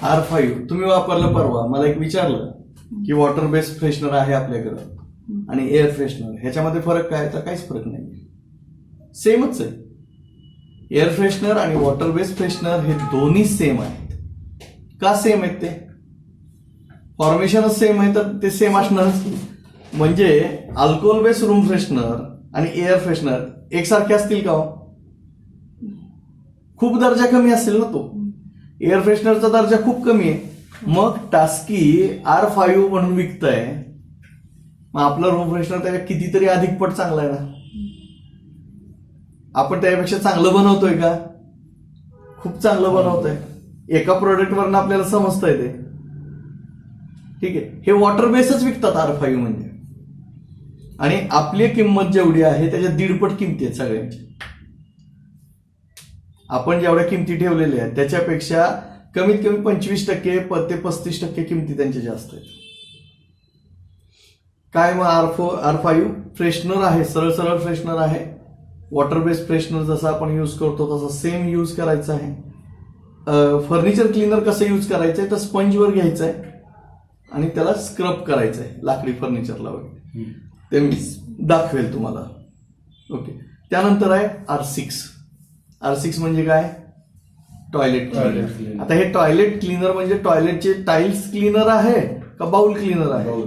R5 तुम्ही वापरलं परवा, मला एक विचारलं की वॉटर बेस्ड फ्रेशनर आहे आपल्याकडं आणि एअर फ्रेशनर, ह्याच्यामध्ये फरक काय? तर काहीच फरक नाही, सेमच आहे. एअर फ्रेशनर आणि वॉटर बेस्ड फ्रेशनर हे दोन्ही सेम आहेत. का सेम आहेत? ते फॉर्मेशनच सेम आहे, तर ते सेम असणारच. म्हणजे अल्कोहोल बेस्ड रूम फ्रेशनर आणि एअर फ्रेशनर एकसारखे असतील का? खूप दर्जा कमी असेल ना तो. एअर फ्रेशनरचा दर्जा खूप कमी आहे, मग टास्की R5 म्हणून विकतंय, मग आपला रूम फ्रेशनर त्याच्या कितीतरी अधिक पट चांगला आहे ना. आपण त्यापेक्षा चांगलं बनवतोय का? खूप चांगलं बनवतोय. एका प्रोडक्टवरनं आपल्याला समजतंय ते. ठीक आहे, हे वॉटर बेसच विकतात R5 म्हणजे. आणि आपली किंमत जेवढी आहे त्याच्या 1.5 किमती आहेत सगळ्यांची. आपण जेवढ्या किमती ठेवलेल्या आहेत त्याच्यापेक्षा कमीत कमी 25% ते 35% किमती त्यांच्या जास्त आहेत. काय मग R5 फ्रेशनर आहे, सरळ सरळ फ्रेशनर आहे. वॉटर बेस्ड फ्रेशनर जसं आपण यूज करतो तसं सेम यूज करायचं आहे. फर्निचर क्लीनर कसं यूज करायचंय तर स्पंजवर घ्यायचं आहे आणि त्याला स्क्रब करायचं आहे लाकडी फर्निचरला वगैरे. ते मी दाखवेल तुम्हाला. ओके, त्यानंतर आहे R6 म्हणजे काय? Toilet cleaner. आता हे टॉयलेट क्लीनर म्हणजे टॉयलेटचे टाइल्स क्लीनर आहे का बाउल क्लीनर आहे?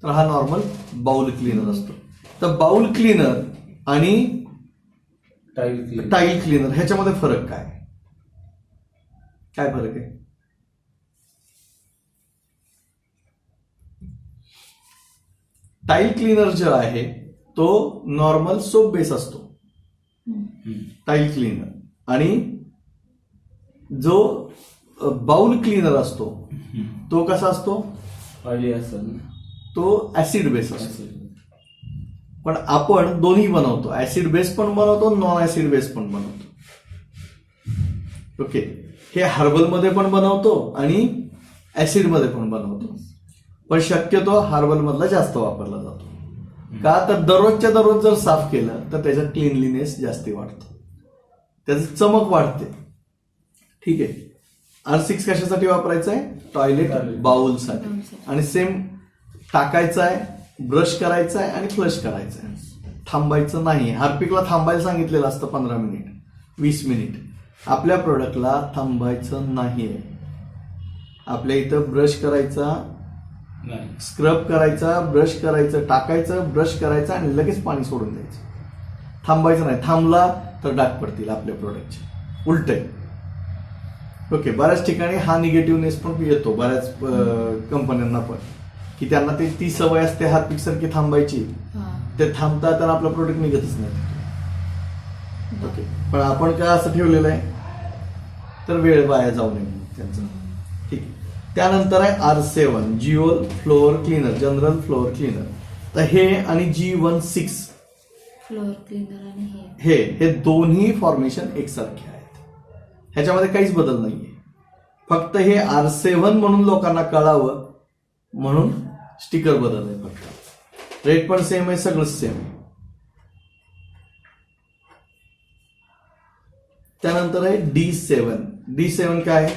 तर हा नॉर्मल बाउल क्लीनर असतो. तर बाउल क्लीनर आणि टाईल क्लीनर ह्याच्यामध्ये फरक काय? काय फरक आहे? टाईल क्लीनर जो आहे तो नॉर्मल सोप बेस असतो, टाईल क्लीनर. आणि जो बाउल क्लीनर असतो तो कसा असतो? ऑइली असेल, तो ऍसिड बेस असतो. पण आपण दोन्ही बनवतो, ऍसिड बेस पण बनवतो, नॉन ऍसिड बेस पण बनवतो. ओके, हे हर्बल मध्ये पण बनवतो आणि ऍसिड मध्ये पण बनवतो, पण शक्यतो हर्बल मधला जास्त वापरला जातो. का? तर दररोजच्या दररोज जर साफ केलं तर त्याच्यात क्लीनलीनेस जास्ती वाढतो, त्याची चमक वाढते. ठीक आहे, R6 कशासाठी वापरायचं आहे? टॉयलेट बाउलसाठी. आणि सेम टाकायचं आहे, ब्रश करायचा आहे आणि फ्लश करायचं आहे, थांबायचं नाही. हार्पिकला थांबायला सांगितलेलं असतं 15 मिनिट 20 मिनिट. आपल्या प्रोडक्टला थांबायचं नाहीये. आपल्या इथं ब्रश करायचा, स्क्रब करायचा, ब्रश करायचं, टाकायचं, ब्रश करायचं आणि लगेच पाणी सोडून द्यायचं. थांबायचं नाही, थांबला तर डाग पडतील आपल्या प्रोडक्टचे. उलट आहे. ओके, बऱ्याच ठिकाणी हा निगेटिव्हनेस पण येतो बऱ्याच कंपन्यांना पण, की त्यांना ती सवय असते हार्पिक सारखी थांबायची, ते थांबतात आणि आपलं प्रोडक्ट निघतच नाही. ओके, पण आपण काय असं ठेवलेलं आहे तर वेळ वाया जाऊ नये त्यांचं. ठीक. त्यानंतर आहे R7 जिओल floor cleaner, general floor cleaner. तर हे आणि G16 फ्लोअर क्लीनर आणि हे दोन्ही फॉर्मेशन एकसारखे आहेत, ह्याच्यामध्ये काहीच बदल नाहीये. फक्त हे R7 म्हणून लोकांना कळावं म्हणून स्टिकर बदल आहे फक्त. रेट पण सेम आहे, सगळंच सेम आहे. त्यानंतर आहे D7 काय?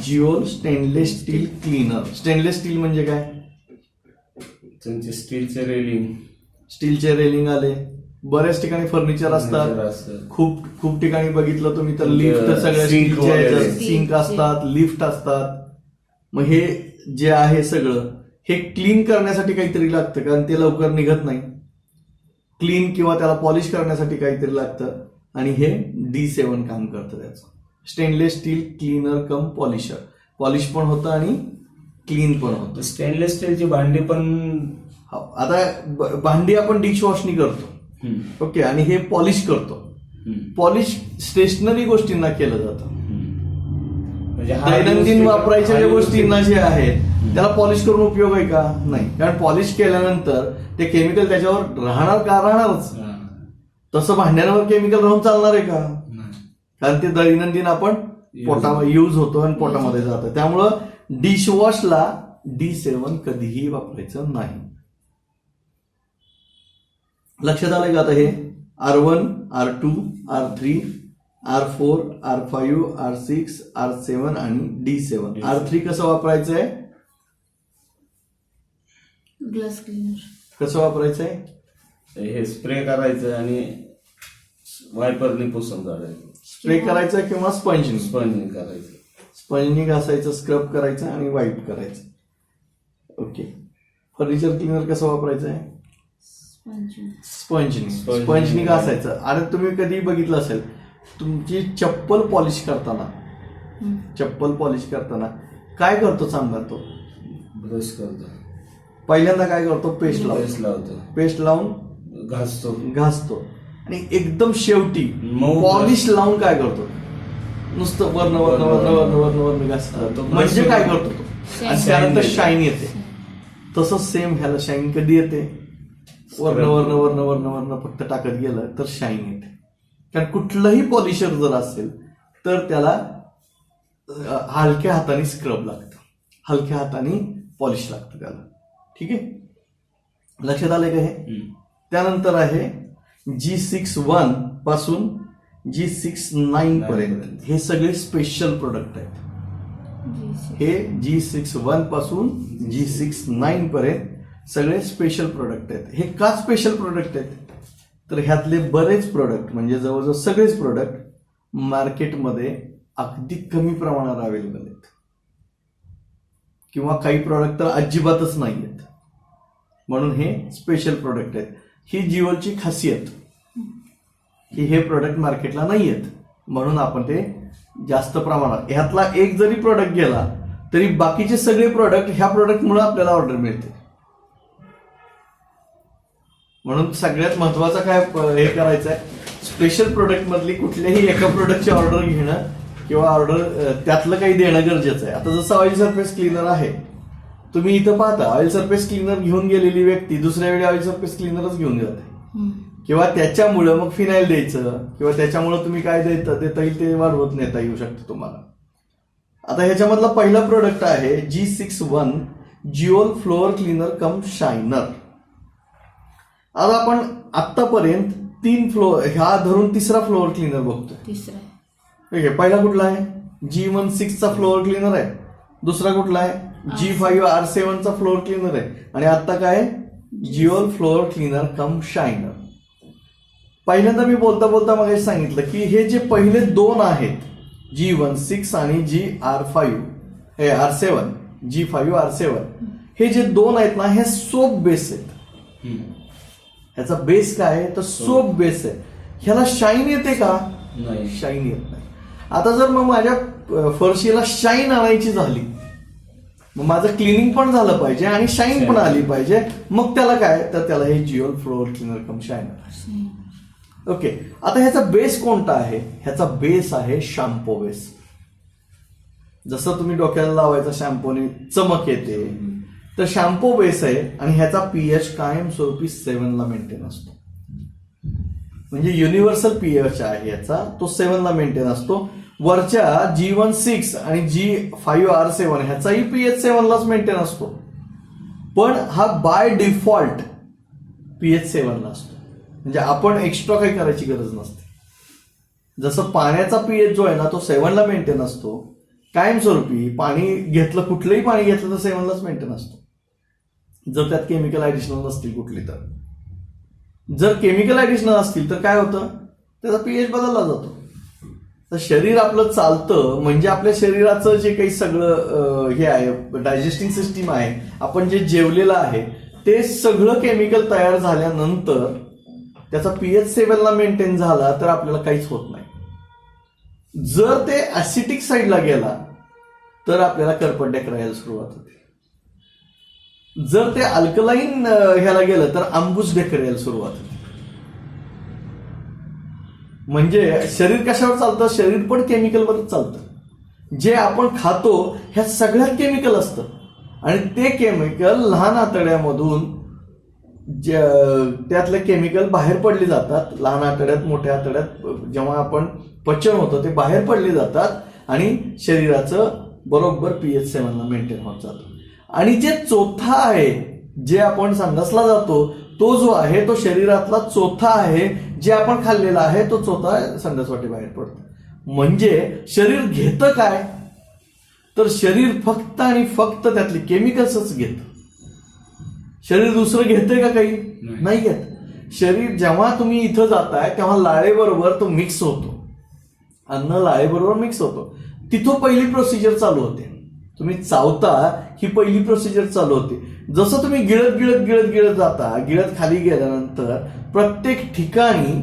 जिओल stainless steel cleaner. Stainless steel म्हणजे काय? त्यांचे स्टीलचे रेलिंग आले. बऱ्याच ठिकाणी फर्निचर असतात, खूप ठिकाणी बघितलं तुम्ही तर लिफ्ट सगळ्या स्टीलच्या सिंक असतात, लिफ्ट असतात. मग हे जे आहे सगळं हे क्लीन करण्यासाठी काहीतरी लागतं, कारण ते लवकर निघत नाही. क्लीन किंवा त्याला पॉलिश करण्यासाठी काहीतरी लागतं आणि हे D7 काम करतं त्याचं. स्टेनलेस स्टील क्लीनर कम पॉलिशर. पॉलिश पण होतं आणि क्लीन पण होतं. स्टेनलेस स्टीलची भांडी पण आता भांडी आपण डिशवॉशनी करतो. ओके, आणि हे पॉलिश करतो. पॉलिश स्टेशनरी गोष्टींना केलं जातं. दैनंदिन वापरायच्या ज्या गोष्टींना जे आहेत त्याला पॉलिश करून उपयोग आहे का? नाही, कारण पॉलिश केल्यानंतर ते केमिकल त्याच्यावर राहणारच. तसं भांड्यांवर केमिकल राहून चालणार आहे का? कारण ते दैनंदिन आपण पोटामध्ये यूज होतो आणि पोटामध्ये जातं. त्यामुळं डिशवॉशला D7 कधीही वापरायचं नाही. लक्षात आलंय का? आता हे R1, R2, R3 R4, R5, R6, R7 आणि D7. R3 कसं वापरायचं आहे? Glass cleaner. कसं वापरायचं आहे? हे स्प्रे करायचं आणि वायपरने पुसून काढायचं. स्प्रे करायचं किंवा स्पंजनी. स्पंजने करायचं. स्पंजनी घासायचं, स्क्रब करायचं आणि वाईप करायचं. ओके. फर्निचर क्लीनर कसं वापरायचं आहे? स्पंजनी. स्पंजनी घासायचं. आणि तुम्ही कधी बघितलं असेल तुमची चप्पल पॉलिश करताना काय करतो सांगा तो? ब्रश करतो. पहिल्यांदा काय करतो? पेस्ट लावतो. पेस्ट लावून घासतो आणि एकदम शेवटी मऊ पॉलिश लावून काय करतो? नुसतं वर्ण घासतो. म्हणजे काय करतो तो? आणि त्यानंतर शाईन येते. तसं सेम ह्याला शाईन कधी येते? वर्ण फक्त टाकत गेलं तर शाईन येते. कारण कुठलंही पॉलिशर जर असेल तर त्याला हलक्या हाताने स्क्रब लागतं, हलक्या हाताने पॉलिश लागतं त्याला. ठीक आहे, लक्षात आलंय का हे? त्यानंतर आहे G61 पासून G69 पर्यंत हे सगळे स्पेशल प्रोडक्ट आहेत. हे G61 पासून G69 पर्यंत सगळे स्पेशल प्रोडक्ट आहेत. हे का स्पेशल प्रोडक्ट आहेत? तर ह्यातले बरेच प्रोडक्ट म्हणजे जवळजवळ सगळेच प्रोडक्ट मार्केटमध्ये अगदी कमी प्रमाणात अवेलेबल आहेत किंवा काही प्रोडक्ट तर अजिबातच नाही आहेत. म्हणून हे स्पेशल प्रोडक्ट आहेत. ही जिओलची खासियत की हे प्रोडक्ट मार्केटला नाही आहेत, म्हणून आपण ते जास्त प्रमाणात, ह्यातला एक जरी प्रोडक्ट गेला तरी बाकीचे सगळे प्रोडक्ट ह्या प्रोडक्टमुळे आपल्याला ऑर्डर मिळते. म्हणून सगळ्यात महत्वाचं काय हे करायचं आहे, स्पेशल प्रोडक्ट मधली कुठल्याही एका प्रोडक्टची ऑर्डर घेणं किंवा ऑर्डर त्यातलं काही देणं गरजेचं आहे. आता जसं ऑइल सरफेस क्लीनर आहे, तुम्ही इथं पाहता ऑइल सरफेस क्लीनर घेऊन गेलेली व्यक्ती दुसऱ्या वेळी ऑइल सरफेस क्लीनरच घेऊन जाते किंवा त्याच्यामुळं मग फिनाईल द्यायचं किंवा त्याच्यामुळं तुम्ही काय देता येईल ते वाढवत नेता येऊ शकतं तुम्हाला. आता ह्याच्यामधला पहिला प्रोडक्ट आहे G61 जिओल फ्लोअर क्लीनर कम शायनर. आज आपण आतापर्यंत 3 फ्लोअर ह्या धरून तिसरा फ्लोअर क्लीनर बघतो. तिसरा ठीक आहे, पहिला कुठला आहे? G16 चा फ्लोअर क्लीनर आहे. दुसरा कुठला आहे? G5 R7 चा फ्लोअर क्लीनर आहे. आणि आता काय? जिओल फ्लोअर क्लीनर कम शायनर. पहिल्यांदा मी बोलता मग सांगितलं की हे जे पहिले दोन आहेत G16 आणि G5 R7 हे जे दोन आहेत ना, हे सोप बेस आहेत. ह्याचा बेस काय आहे? तर सोप बेस आहे. ह्याला शाईन येते का? नाही, शाईन येत नाही. आता जर मग माझ्या फरशीला शाईन आणायची झाली, मग माझं क्लिनिंग पण झालं पाहिजे आणि शाईन पण आली पाहिजे. मग त्याला काय? तर त्याला हे जिओल फ्लोअर क्लीनर कम शायनर. ओके, आता ह्याचा बेस कोणता आहे? ह्याचा बेस आहे शॅम्पू बेस. जसं तुम्ही डोक्याला लावायचा शॅम्पूने चमक येते, तर शॅम्पू बेस आहे आणि ह्याचा पीएच कायमस्वरूपी 7 ला मेंटेन असतो. म्हणजे युनिव्हर्सल पीएच आहे याचा, तो 7 ला मेंटेन असतो. वरच्या G16 आणि G5 R7 ह्याचाही पीएच 7 लाच मेंटेन असतो, पण हा बाय डिफॉल्ट पीएच 7 ला असतो. म्हणजे आपण एक्स्ट्रा काही करायची गरज नसते. जसं पाण्याचा पीएच जो आहे ना, तो 7 ला मेंटेन असतो कायमस्वरूपी. पाणी घेतलं, कुठलंही पाणी घेतलं तर 7 लाच मेंटेन असतो, जर त्यात केमिकल ऍडिशनल नसतील कुठली तर. जर केमिकल ऍडिशनल असतील तर काय होतं? त्याचा पीएच बदलला जातो. तर शरीर आपलं चालतं म्हणजे आपल्या शरीराचं जे काही सगळं हे आहे, डायजेस्टिंग सिस्टीम आहे, आपण जे जेवलेलं आहे ते सगळं केमिकल तयार झाल्यानंतर त्याचा पीएच 7 ला मेंटेन झाला तर आपल्याला काहीच होत नाही. जर ते ऍसिटिक साईडला गेला तर आपल्याला करपट्ट्या करायला सुरुवात होते. जर ते अल्कलाईन ह्याला गेलं तर आंबूस ढेकरायला सुरुवात होते. म्हणजे शरीर कशावर चालतं? शरीर पण केमिकलवरच चालतं. जे आपण खातो ह्यात सगळ्यात केमिकल असतं आणि ते केमिकल लहान आतड्यामधून त्यातले केमिकल बाहेर पडले जातात. लहान आतड्यात, मोठ्या आतड्यात जेव्हा आपण पचन होतं ते बाहेर पडले जातात आणि शरीराचं बरोबर पीएच 7 ला मेंटेन होत जातं. आणि जे चोथा आहे, जे आपण संडासला जातो, तो जो आहे तो शरीरातला चोथा आहे. जे आपण खाल्लेला आहे तो चोथा संडासवाटी बाहेर पडतो. म्हणजे शरीर घेतं काय, तर शरीर फक्त आणि फक्त त्यातले केमिकल्सच घेतं. शरीर दुसरं घेतंय का काही? नाही घेत. शरीर जेव्हा तुम्ही इथं जाताय तेव्हा लाळेबरोबर तो मिक्स होतो, अन्न लाळेबरोबर मिक्स होतो. तिथं पहिली प्रोसिजर चालू होते. तुम्ही चावता ही पहिली प्रोसिजर चालू होते. जसं तुम्ही गिळत गिळत गिळत गिळत जाता, गिळत खाली गेल्यानंतर प्रत्येक ठिकाणी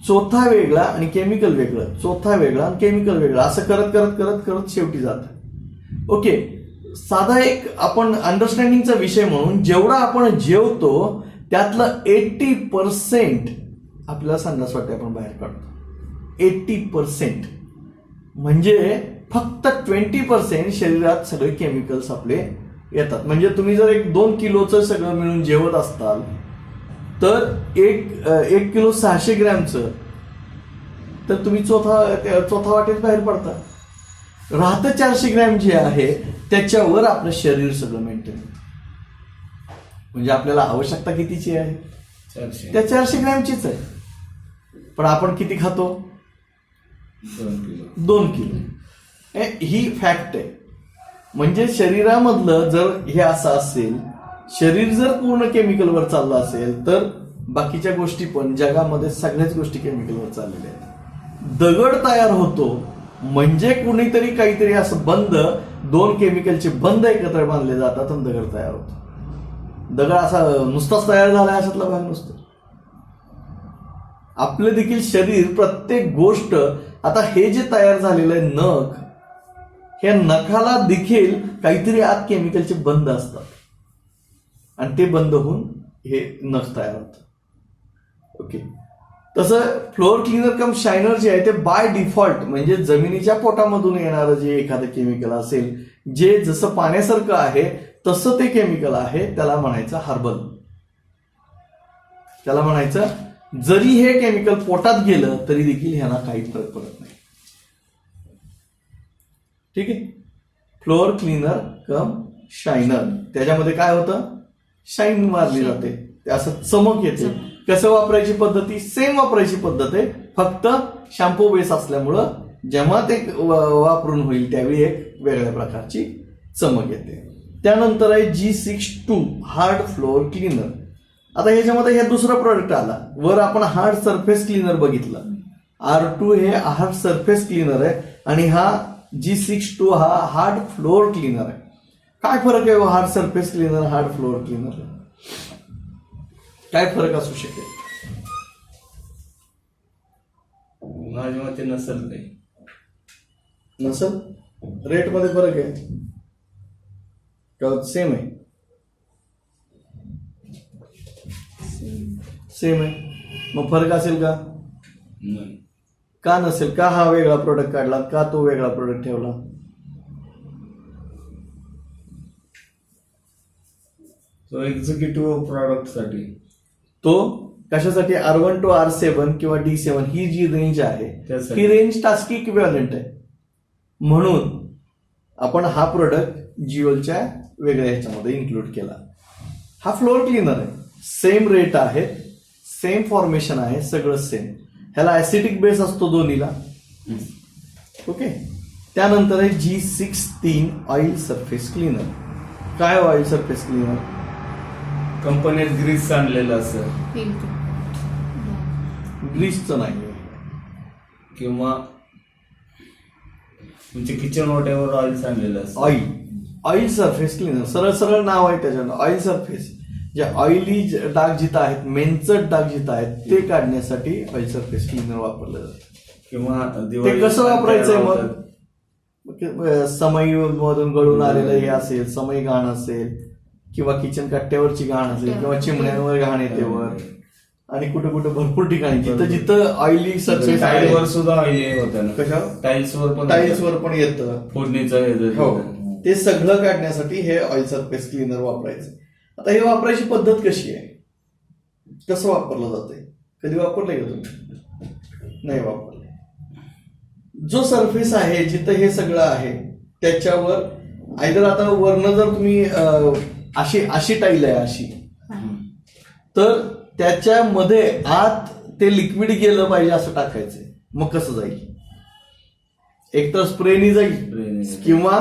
चोथा वेगळा आणि केमिकल वेगळं, चोथा वेगळा आणि केमिकल वेगळं, असं करत करत करत करत शेवटी जातं. ओके, साधा एक आपण अंडरस्टँडिंगचा विषय म्हणून जेवढा आपण जेवतो त्यातलं 80% आपल्याला संडास वाटे आपण बाहेर काढतो. 80% म्हणजे फक्त 20% शरीरात सगळे केमिकल्स आपले येतात. म्हणजे तुम्ही जर 1-2 किलोचं सगळं मिळून जेवत असताल तर एक किलो 600 ग्रॅमचं तर तुम्ही चौथा वाटेत बाहेर पडता. राहतं 400 ग्रॅम जे आहे त्याच्यावर आपलं शरीर सगळं मेंटेन. म्हणजे आपल्याला आवश्यकता कितीची आहे? 400. त्या 400 ग्रॅमचीच आहे. पण आपण किती खातो? 2 किलो. 2 किलो. ही फॅक्ट आहे. म्हणजे शरीरामधलं जर हे असं असेल, शरीर जर पूर्ण केमिकलवर चाललं असेल तर बाकीच्या गोष्टी पण जगामध्ये सगळ्याच गोष्टी केमिकलवर चाललेल्या आहेत. दगड तयार होतो म्हणजे कुणीतरी काहीतरी असं बंद, 2 केमिकलचे बंद एकत्र बांधले जातात आणि दगड तयार होतो. दगड असा नुसताच तयार झाला अशातला भाग नसतो. आपलं देखील शरीर, प्रत्येक गोष्ट, आता हे जे तयार झालेलं आहे नख, ह्या नखाला देखील काहीतरी आत केमिकलचे बंद असतात आणि ते बंद होऊन हे नख तयार होतं. ओके, तसं फ्लोअर क्लीनर कम शायनर जे आहे ते बाय डिफॉल्ट म्हणजे जमिनीच्या पोटामधून येणारं जे एखादं केमिकल असेल, जे जसं पाण्यासारखं आहे तसं ते केमिकल आहे, त्याला म्हणायचं हर्बल. त्याला म्हणायचं जरी हे केमिकल पोटात गेलं तरी देखील ह्यांना काही फरक पडत नाही. ठीक आहे. फ्लोअर क्लीनर कम शायनर, त्याच्यामध्ये काय होतं? शाईन मारली जाते, ते असं चमक येते. कसं वापरायची पद्धती? सेम वापरायची पद्धत आहे, फक्त शॅम्पू बेस असल्यामुळं जेव्हा ते वापरून होईल त्यावेळी एक वेगळ्या प्रकारची चमक येते. त्यानंतर आहे G62 हार्ड फ्लोअर क्लीनर. आता ह्याच्यामध्ये हे दुसरा प्रोडक्ट आला. वर आपण हार्ड सरफेस क्लीनर बघितलं, R2 हे हार्ड सरफेस क्लीनर आहे आणि हा G62 हा हार्ड फ्लोअर क्लीनर आहे. काय फरक आहे hard surface cleaner, hard floor cleaner? काय फरक असू शकेल? माझ्या मते नसेल काही. नसेल? रेट मध्ये फरक आहे का सेम आहे? सेम आहे. मग फरक असेल का? नाही. का नसेल? का हा वेगळा प्रोडक्ट काढला, का तो वेगळा प्रोडक्ट ठेवला? तो एक्झिक्युटिव्ह प्रॉडक्ट साठी. तो कशासाठी? R1 to R7 किंवा D7 ही जी रेंज आहे त्यासाठी. ही रेंज टास्क इक्विव्हॅलंट आहे. म्हणून आपण हा प्रोडक्ट जिओलच्या वेगळ्या ह्याच्यामध्ये इन्क्लूड केला. हा फ्लोअर क्लीनर आहे, सेम रेट आहे, सेम फॉर्मेशन आहे, सगळं सेम. ह्याला ऍसिडिक बेस असतो दोन्हीला. ओके. त्यानंतर आहे G63 ऑइल सरफेस क्लीनर. काय ऑइल सरफेस क्लीनर? कंपनीत ग्रीस आणलेलं असं फिल्टर ग्रीसचं नाही, किंवा तुमच्या किचन वॉटेवर ऑइल आणलेलं असं. ऑइल सरफेस क्लीनर, सरळ सरळ नाव आहे त्याच्यानं. ऑइल सरफेस, जे ऑइली डाग जिथं आहेत, मेंचट डाग जिथं आहेत ते काढण्यासाठी ऑइल सरफेस क्लीनर वापरलं जातं. किंवा ते कसं वापरायचंय मग? समई मधून गळून आलेलं हे असेल, समई घाण असेल किंवा किचन कट्ट्यावरची घाण असेल किंवा चिमण्यांवर घाण येते वर, आणि कुठे कुठे भरपूर ठिकाणी जिथं जिथं ऑइली सरफेस आहे, टाईलवर सुद्धा ऑइल होतं ना. कशावर? टाईल्सवर पण येतं. फोडणीचं हे हो, ते सगळं काढण्यासाठी हे ऑइल सरफेस क्लीनर वापरायचं. आता हे वापरायची पद्धत कशी आहे? कसं वापरलं जातंय? कधी वापरलंय का तुम्ही? नाही वापरलं. जो सरफेस आहे जिथं हे सगळं आहे त्याच्यावर आयदर, आता वरनं जर तुम्ही अशी टाईल आहे अशी, तर त्याच्यामध्ये आत ते लिक्विड गेलं पाहिजे असं टाकायचंय. मग कसं जाईल? एक तर स्प्रेनी जाईल Spray नी. किंवा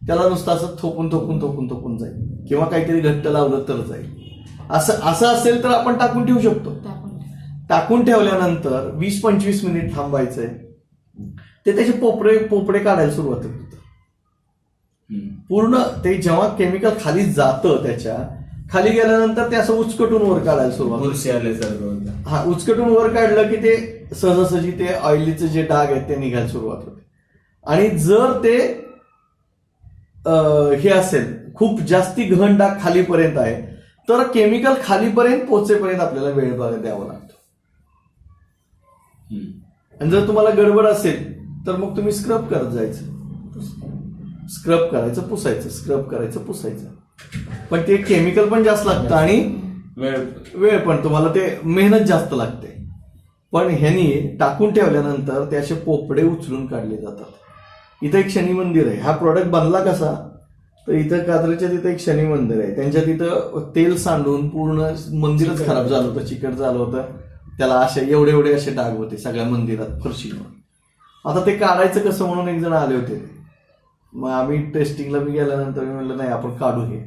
त्याला नुसतं असं थोपून जाईल किंवा काहीतरी घट्ट लावलं तर जाईल. असं असेल तर आपण टाकून ठेवू शकतो. टाकून ठेवल्यानंतर 20-25 मिनिट थांबायचंय. ते त्याचे पोपडे काढायला सुरुवात होतं. पूर्ण ते जेव्हा केमिकल खाली जातं त्याच्या खाली गेल्यानंतर ते असं उचकटून वर काढायला सुरुवात होतं. बुरशी आल्यासारखं होतं. हा उचकटून वर काढलं की ते सहजासहजी ते ऑइलीचे जे डाग आहेत ते निघायला सुरुवात होते. आणि जर ते हे असेल खूप जास्ती घन डाग खालीपर्यंत आहे तर केमिकल खालीपर्यंत पोहोचेपर्यंत आपल्याला वेळ द्यावा लागतो. आणि जर तुम्हाला गडबड असेल तर मग तुम्ही स्क्रब करत जायचं. स्क्रब करायचं पुसायचं, स्क्रब करायचं पुसायचं. पण ते केमिकल पण जास्त लागतं आणि वेळ पण तुम्हाला ते मेहनत जास्त लागते. पण ह्यानी टाकून ठेवल्यानंतर ते असे पोपडे उचलून काढले जातात. इथं एक शनी मंदिर आहे. हा प्रोडक्ट बनला कसा तर इथं कात्रच्या तिथं एक शनी मंदिर आहे. त्यांच्या तिथं तेल सांडून पूर्ण मंदिरच खराब झालं होतं, चिकट झालं होतं. त्याला असे एवढे असे डाग होते सगळ्या मंदिरात फरशीवर. आता ते काढायचं कसं म्हणून एक जण आले होते. मग आम्ही टेस्टिंगला मी गेल्यानंतर मी म्हणलं नाही आपण काढू हे.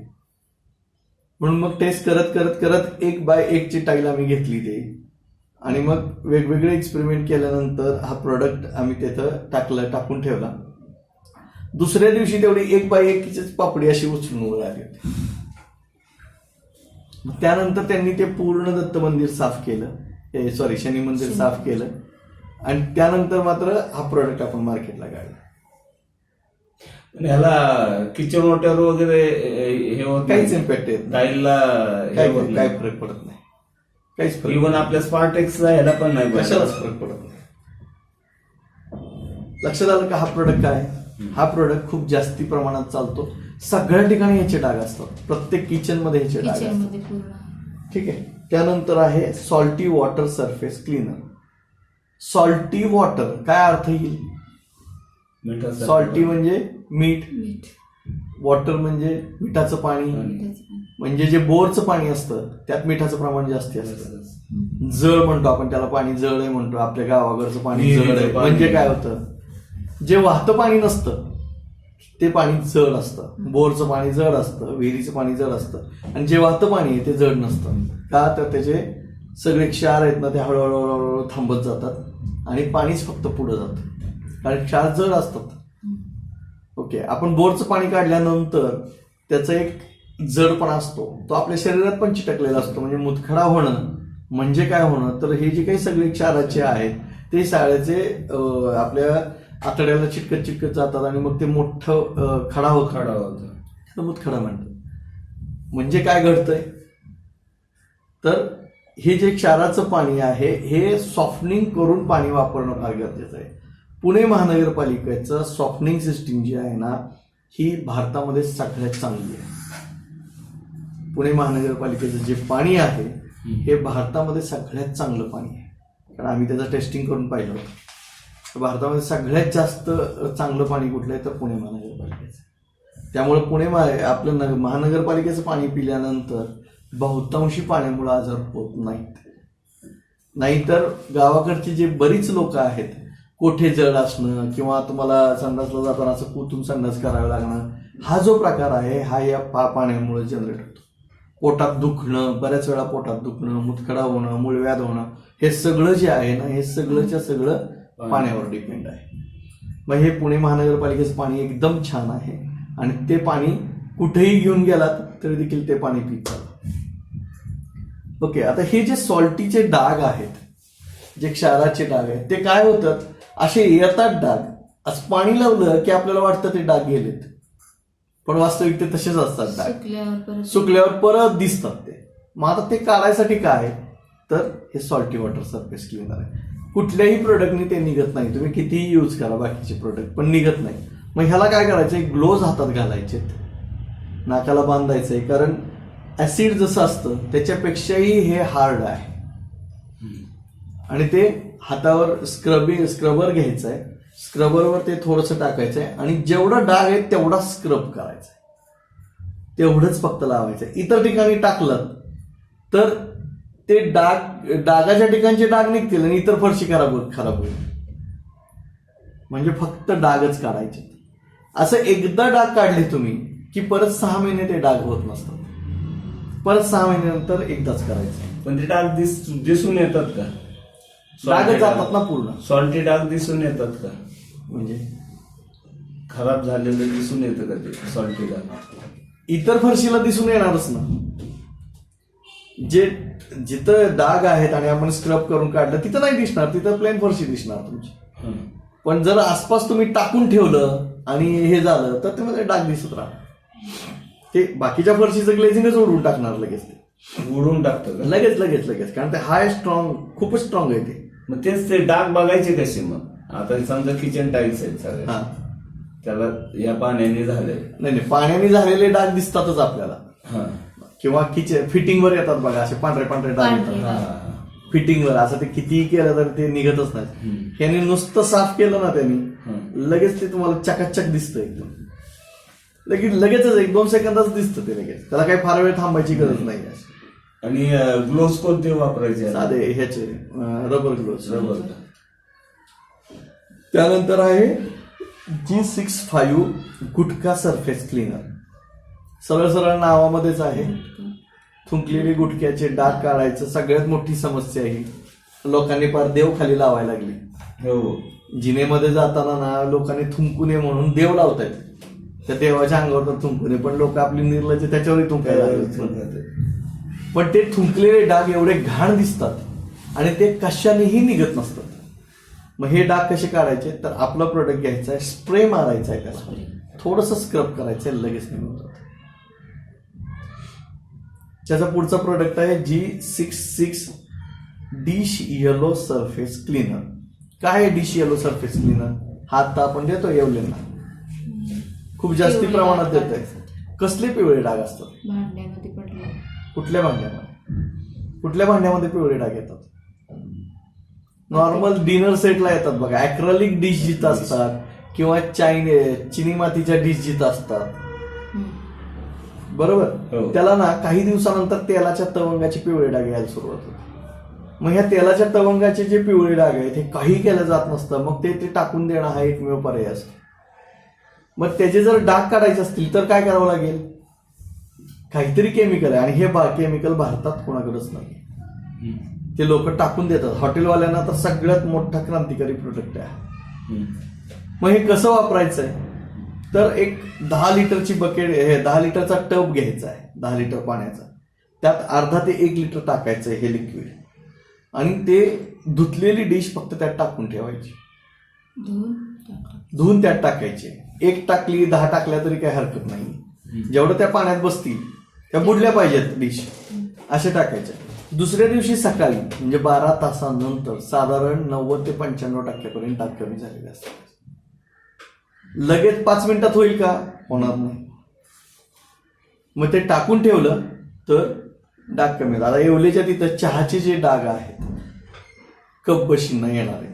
म्हणून मग टेस्ट करत 1 ची टाईल आम्ही घेतली ते आणि मग वेगवेगळे एक्सपेरिमेंट केल्यानंतर हा प्रोडक्ट आम्ही तिथं टाकून ठेवला. दुसऱ्या दिवशी तेवढी 1 ची पापडी अशी उचलून वर आली होती. त्यानंतर त्यांनी ते पूर्ण दत्त मंदिर साफ केलं, शनी मंदिर साफ केलं आणि त्यानंतर मात्र हा प्रोडक्ट आपण मार्केटला काढला. ह्याला किचन वॉटर वगैरे हे होत काहीच इम्पॅक्ट येत नाही. टाईलला काय फरक पडत नाही. काहीच फरक इव्हन आपल्या स्पार्टेक्सला ह्याला पण नाही कशालाच फरक पडत नाही. लक्षात आलं का हा प्रोडक्ट काय? हा प्रोडक्ट खूप जास्ती प्रमाणात चालतो. सगळ्या ठिकाणी ह्याचे डाग असतात. प्रत्येक किचन मध्ये ह्याचे डाग असतात. ठीक आहे. त्यानंतर आहे salty water surface cleaner. Salty water काय अर्थ येईल? सॉल्टी म्हणजे मीठ, वॉटर म्हणजे मिठाचं पाणी. म्हणजे जे बोरचं पाणी असतं त्यात मिठाचं प्रमाण जास्ती असतं. जळ म्हणतो आपण त्याला, पाणी जळ आहे म्हणतो. आपल्या गावाकडचं पाणी जळ आहे म्हणजे काय होतं? जे वाहतं पाणी नसतं ते पाणी जड असतं. बोरचं पाणी जड असतं, विहिरीचं पाणी जड असतं आणि जे वाहतं पाणी आहे ते जड नसतं. का तर त्याचे सगळे क्षार आहेत ना ते हळूहळू थांबत जातात आणि पाणीच फक्त पुढे जातं कारण क्षार जड असतात. ओके. आपण बोरचं पाणी काढल्यानंतर त्याचा एक जडपणा असतो तो आपल्या शरीरात पण चिटकलेला असतो. म्हणजे मुतखडा होणं म्हणजे काय होणं तर हे जे काही सगळे क्षाराचे आहेत ते साळ्याचे आपल्या आतड्याला चिटकत जातात आणि मग ते मोठं खडा होतं. मुतखडा म्हणतात. म्हणजे काय घडतंय तर हे जे क्षाराचं पाणी आहे हे सॉफ्टनिंग करून पाणी वापरणं फार गरजेचं आहे. पुणे महानगरपालिकेचं सॉफ्टनिंग सिस्टीम जी आहे ना ही भारतामध्ये सगळ्यात चांगली आहे. पुणे महानगरपालिकेचं जे पाणी आहे हे भारतामध्ये सगळ्यात चांगलं पाणी आहे. कारण आम्ही त्याचं टेस्टिंग करून पाहिलं होतं. भारतामध्ये सगळ्यात जास्त चांगलं पाणी कुठलं आहे तर पुणे महानगरपालिकेचं. त्यामुळे आपलं महानगरपालिकेचं पाणी पिल्यानंतर बहुतांशी पाण्यामुळे आजार होत नाहीत. नाहीतर गावाकडची जे बरीच लोक आहेत कोठे जळ असणं किंवा तुम्हाला संडासला जाताना असं कुतून संडास करावं लागणं हा जो प्रकार आहे हा या पाण्यामुळे जनरेट होतो. पोटात दुखणं, बऱ्याच वेळा पोटात दुखणं, मुतखडा होणं, मूळव्याध होणं हे सगळं जे आहे ना हे सगळंच्या सगळं पाण्यावर डिपेंड आहे. मग हे पुणे महानगरपालिकेचं पाणी एकदम छान आहे आणि ते पाणी कुठेही घेऊन गेलात तरी देखील ते पाणी पितात. ओके. आता हे जे सॉल्टीचे डाग आहेत जे क्षाराचे डाग आहेत ते काय होतात असे येतात डाग. असं पाणी लावलं की आपल्याला वाटतं ते डाग गेलेत पण वास्तविक ते तसेच असतात. डाग सुकल्यावर परत दिसतात ते. मग आता ते काढायसाठी काय तर हे सॉल्टी वॉटर सरफेस क्लीनर आहे. कुठल्याही प्रोडक्टनी ते निघत नाही. तुम्ही कितीही यूज करा बाकीचे प्रोडक्ट पण निघत नाही. मग ह्याला काय करायचं ग्लोव्ज हातात घालायचे, नाकाला बांधायचंय कारण ऍसिड जसं असतं त्याच्यापेक्षाही हे हार्ड आहे आणि ते हातावर स्क्रबर घ्यायचं आहे. स्क्रबरवर ते थोडंसं टाकायचं आहे आणि जेवढा डाग आहे तेवढा स्क्रब करायचा आहे. तेवढंच फक्त लावायचं आहे. इतर ठिकाणी टाकलं तर ते डागाच्या ठिकाणचे डाग निघतील आणि इतर फरशी खराब होईल. म्हणजे फक्त डागच काढायचे. असं एकदा डाग काढले तुम्ही की परत 6 महिने ते डाग होत नसतात. परत 6 महिन्यानंतर एकदाच करायचं. पण ते डाग दिसून येतात का? डाग जातात ना पूर्ण. सॉल्टी डाग दिसून येतात का? म्हणजे खराब झालेलं दिसून येतं का ते सॉल्टी डाग? इतर फरशीला दिसून येणारच ना. जे जिथं डाग आहेत आणि आपण स्क्रब करून काढलं तिथं नाही दिसणार, तिथं प्लेन फरशी दिसणार तुमची. पण जर आसपास तुम्ही टाकून ठेवलं आणि हे झालं तर त्यामध्ये डाग दिसत राहणार. ते बाकीच्या फरशीचं ग्लेझिंगच उडवून टाकणार लगेच. ते उडून टाकतं का? लगेच लगेच लगेच, कारण ते हाय स्ट्रॉंग, खूपच स्ट्रॉंग आहे ते. मग तेच ते डाग बघायचे कसे मग? आता समजा किचन टाईल्स आहेत सगळे, हा, त्याला या पाण्याने झाले. नाही पाण्याने झालेले डाग दिसतातच आपल्याला. हा किंवा किचन फिटिंगवर येतात बघा, असे पांढरे पांढरे डाग पांढरे. येतात हा. फिटिंगवर. असं ते कितीही केलं तर ते निघतच नाही. ह्याने नुसतं साफ केलं ना त्यांनी, लगेच ते तुम्हाला चकाचक दिसतं एकदम. लगेचच 1-2 सेकंदाच दिसतं ते लगेच. त्याला काही फार वेळ थांबायची गरज नाही. आणि ग्लोव्स कोणते वापरायचे? साधे ह्याचे रबर ग्लोव्स. रबर. त्यानंतर आहे G65 गुटखा सरफेस क्लीनर. सरळ सरळ नावामध्येच आहे. थुंकलेले गुटख्याचे डाग काढायचं सगळ्यात मोठी समस्या आहे. लोकांनी पार देव खाली लावायला लागली. हो. जिनेमध्ये जाताना ना लोकांनी थुंकू नये म्हणून देव लावतायत. त्या देवाच्या अंगावर तर थुंकू नये, पण लोक आपली निर्लज्ज त्याच्यावरही थुंकायला लागले. पण ते थुंकलेले डाग एवढे घाण दिसतात आणि ते कशानेही निघत नसतात. मग हे डाग कसे काढायचे? तर आपलं प्रोडक्ट घ्यायचं आहे, स्प्रे मारायचा आहे, त्याला थोडंसं स्क्रब करायचं आहे, लगेच निघून जातं. त्याचा पुढचा प्रोडक्ट आहे G66 dish yellow surface cleaner. काय आहे डिश येलो सरफेस क्लीनर? हा आता आपण देतो येवलेंना, खूप जास्ती पिवळे प्रमाणात डाग देतोय. कसले पिवळे डाग असतात? भांड्यामध्ये पडलं. कुठल्या भांड्यामध्ये पिवळे डाग येतात? नॉर्मल डिनर सेटला येतात बघा. ऍक्रेलिक डिश जिथं असतात किंवा चिनी मातीच्या डिश जिथं असतात, बरोबर, हो. त्याला ना काही दिवसानंतर तेलाच्या तवंगाचे पिवळे डाग यायला सुरुवात होते. मग ह्या तेलाच्या तवंगाचे जे पिवळे डाग आहेत हे काही केलं जात नसतं. मग ते टाकून देणं हा एकमेव पर्याय असतो. मग त्याचे जर डाग काढायचे असतील तर काय करावं लागेल? काहीतरी केमिकल आहे, आणि हे केमिकल भारतात कोणाकडेच नाही. ते लोक टाकून देतात. हॉटेलवाल्यांना तर सगळ्यात मोठा क्रांतिकारी प्रोडक्ट आहे. मग हे कसं वापरायचं आहे? तर एक 10 लिटरची बकेट, 10 लिटरचा टब घ्यायचा आहे, 10 लिटर पाण्याचा. त्यात अर्धा ते 1 लिटर टाकायचं हे लिक्विड, आणि ते धुतलेली डिश फक्त त्यात टाकून ठेवायची. धुवून त्यात टाकायचे. 1 टाकली, 10 टाकल्या तरी काही हरकत नाही. जेवढं त्या पाण्यात बसतील त्या बुडल्या पाहिजेत डिश, असे टाकायचे. दुसऱ्या दिवशी सकाळी म्हणजे 12 तासानंतर साधारण 90 ते 95% डाग कमी झालेले असतात. लगेच 5 मिनिटात होईल का? होणार नाही. मग ते टाकून ठेवलं तर डाग कमी होतात. आता येवलेच्या तिथं चहाचे जे डाग आहेत, कप बशींना येणारे,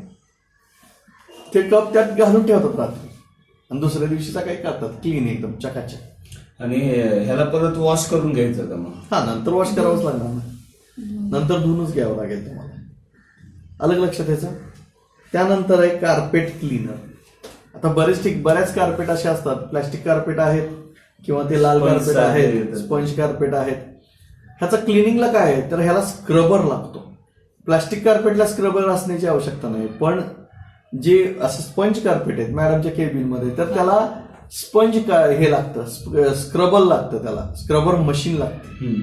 ते कप त्यात घालून ठेवतात रात्री आणि दुसऱ्या दिवशी सकाळी काढतात क्लीन एकदम चकाचक. आणि ह्याला परत वॉश करून घ्यायचं का मग? हा, नंतर वॉश करावंच लागणार ना. नंतर धुवूनच घ्यावं लागेल तुम्हाला. अलग लक्षात यायचं. त्यानंतर आहे कार्पेट क्लीनर. आता बऱ्याच कार्पेट असे असतात, प्लास्टिक कार्पेट आहेत किंवा ते लाल कार्पेट आहेत, स्पंज कार्पेट आहेत. ह्याचा क्लिनिंगला काय आहे तर ह्याला स्क्रबर लागतो. प्लास्टिक कार्पेटला स्क्रबर असण्याची आवश्यकता नाही, पण जे असं स्पंज कार्पेट आहेत मॅडमच्या केबिनमध्ये, तर त्याला स्पंज हे लागतं, स्क्रबर लागतं, त्याला स्क्रबर मशीन लागते.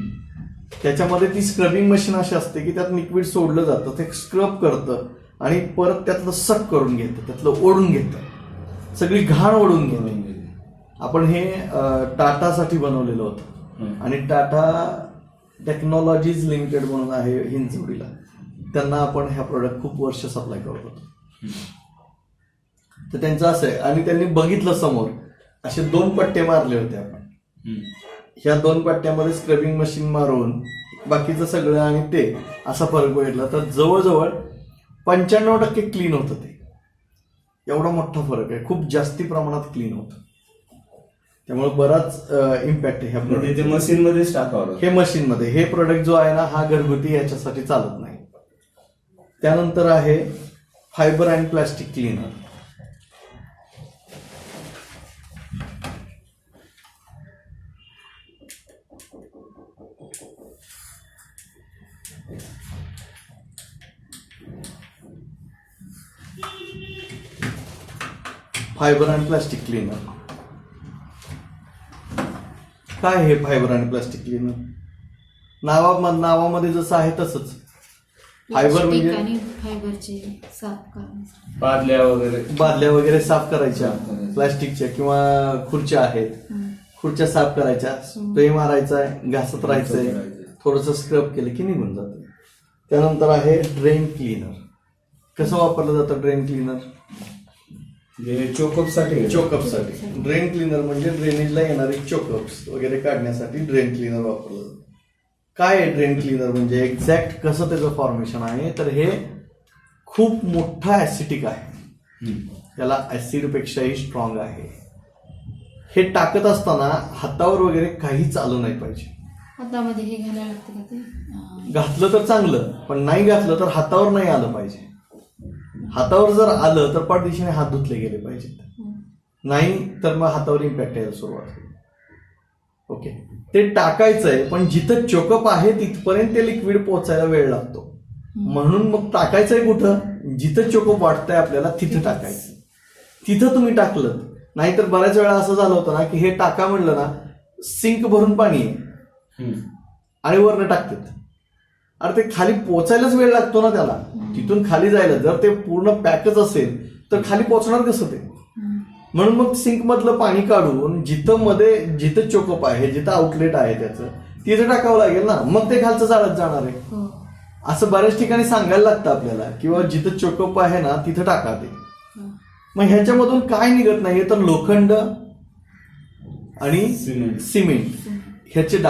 त्याच्यामध्ये ती स्क्रबिंग मशीन अशी असते की त्यात लिक्विड सोडलं जातं, ते स्क्रब करतं आणि परत त्यातलं सक करून घेतं, त्यातलं ओढून घेतं, सगळी घाण ओढून घेते. आपण हे टाटासाठी बनवलेलं होतं, आणि टाटा टेक्नॉलॉजीज लिमिटेड म्हणून आहे हिंजवडीला, त्यांना आपण ह्या प्रोडक्ट खूप वर्ष सप्लाय करत होतो. तर त्यांचं असं आहे, आणि त्यांनी बघितलं समोर असे 2 पट्टे मारले होते आपण. ह्या 2 पट्ट्यामध्ये स्क्रबिंग मशीन मारून बाकीचं सगळं आणि ते असा फरक बघितला तर जवळजवळ 95% क्लीन होतं ते. एवढा मोठा फरक आहे, खूप जास्ती प्रमाणात क्लीन होतं. त्यामुळे बराच इम्पॅक्ट आहे ह्या प्रोडक्ट. ते मशीनमध्येच टाकावं. हे मशीनमध्ये, हे प्रोडक्ट जो आहे ना हा घरगुती याच्यासाठी चालत नाही. त्यानंतर आहे fibre and plastic cleaner. Fibre आणि प्लास्टिक क्लीनर. काय हे फायबर आणि प्लास्टिक क्लीनर? नावामध्ये जसं आहे तसंच. फायबर म्हणजे आणि फायबरचे साफ करण्यासाठी. बादल्या वगैरे साफ करायच्या, प्लास्टिकच्या किंवा खुर्च्या आहेत, खुर्च्या साफ करायच्या, स्प्रे मारायचा आहे, घासत राहायचंय, थोडंसं स्क्रब केलं की निघून जातं. त्यानंतर आहे ड्रेन क्लीनर. कसं वापरलं जातं ड्रेन क्लीनर? चोकअपसाठी. ड्रेन क्लीनर म्हणजे ड्रेनेजला येणारे चोकअप्स वगैरे काढण्यासाठी ड्रेन क्लीनर वापरलं जातं. काय आहे ड्रेन क्लीनर म्हणजे? एक्झॅक्ट कसं त्याचं फॉर्मेशन आहे तर हे खूप मोठा ऍसिटिक आहे, त्याला ऍसिड पेक्षाही स्ट्रॉंग आहे. हे टाकत असताना हातावर वगैरे काही चालू नाही पाहिजे. हातामध्ये हे घालायला लागतं का ते? घातलं तर चांगलं, पण नाही घातलं तर हातावर नाही आलं पाहिजे. हातावर जर आलं तर पाठदिशेने हात धुतले गेले पाहिजेत, नाही तर मग हातावर इम्पॅक्ट यायला सुरुवात होईल. ओके, ते टाकायचंय पण जिथं चोकअप आहे तिथपर्यंत ते लिक्विड पोचायला वेळ लागतो. म्हणून मग टाकायचंय कुठं? जिथं चोकअप वाटतंय आपल्याला तिथं टाकायचं. तिथं तुम्ही टाकलं, नाहीतर बऱ्याच वेळा असं झालं होतं ना की हे टाका म्हणलं ना, सिंक भरून पाणी आहे आणि वरनं टाकतात. अरे ते खाली पोचायलाच वेळ लागतो ना त्याला, तिथून खाली जायला. जर ते पूर्ण पॅकच असेल तर खाली पोचणार कसं ते? म्हणून मग सिंक मधलं पाणी काढून जिथं चोकअप आहे, जिथं आउटलेट आहे त्याचं, तिथं टाकावं लागेल ना, मग ते खालचं जाळत जाणार आहे. असं बऱ्याच ठिकाणी सांगायला लागतं आपल्याला, किंवा जिथं चोकअप आहे ना तिथं टाका ते. मग ह्याच्यामधून काय निघत नाहीये तर लोखंड आणि सिमेंट ह्याचे डाग